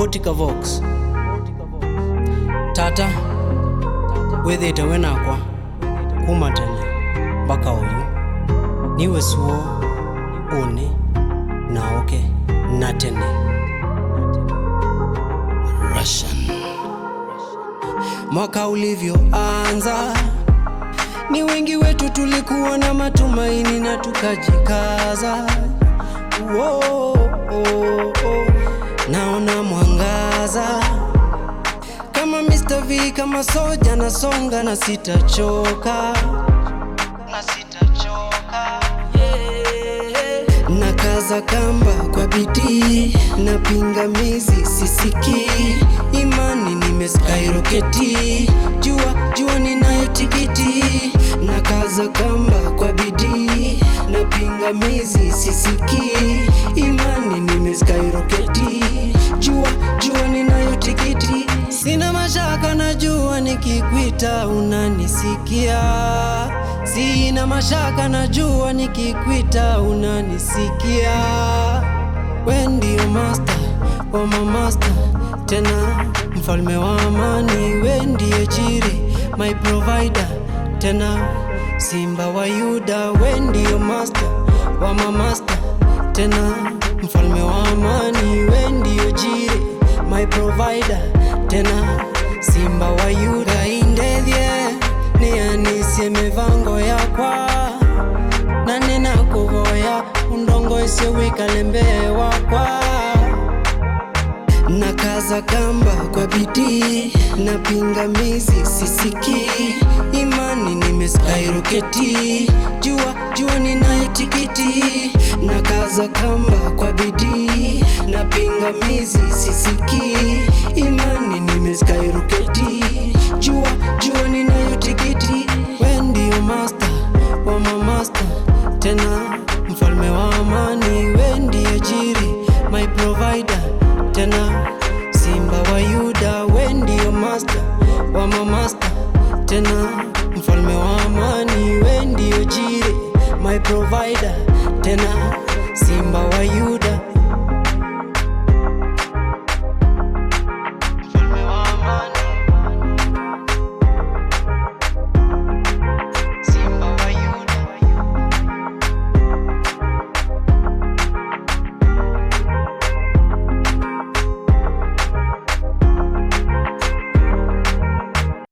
Otika Vox Tata wethite wenakwa kuma tene mpaka uyu niwe suo une naoke na tene. Russian. Mwaka ulivyoanza ni wengi wetu tulikuwa na matumaini na tukajikaza. Naona mwangaza kama Mr. V, kama soja nasonga na sitachoka, nakaza kamba kwa bidii, na pingamizi sisikii, imani nimeskyrocketi, jua ninayo tikiti, nakaza kamba kwa bidii, na pingamizi sisikii, imani nimeskyrocketi, jua ninayo tikiti, sina mashaka najua nikikwita unanisikia, sina mashaka najua nikikwita unanisikia. We ndio master wa mamaster, tena mfalme wa amani. We ndiye jiri my provider, tena simba wa Yuda. We ndio master wa mamaster, tena mfalme wa amani. We ndio jiri my provider, tena simba wa Yuda. Indethie nianisie mivango yakwa, na ninakuvoya undongo isio wikale mbee wakwa, nakaza kamba kwa bidii, na pingamizi sisikii, imani nimeskyrocketi, jua ninayo tikiti, nakaza kamba kwa bidii, na pingamizi sisikii, imani nimeskyrocketi, jua ninayo tikiti. We ndio master wa mamaster, tena mfalme wa amani. We ndiye jiri my provider, tena simba wa Yuda. We ndio master wa mamaster, tena mfalme wa amani. We ndio jiri my provider, tena simba wa Yuda.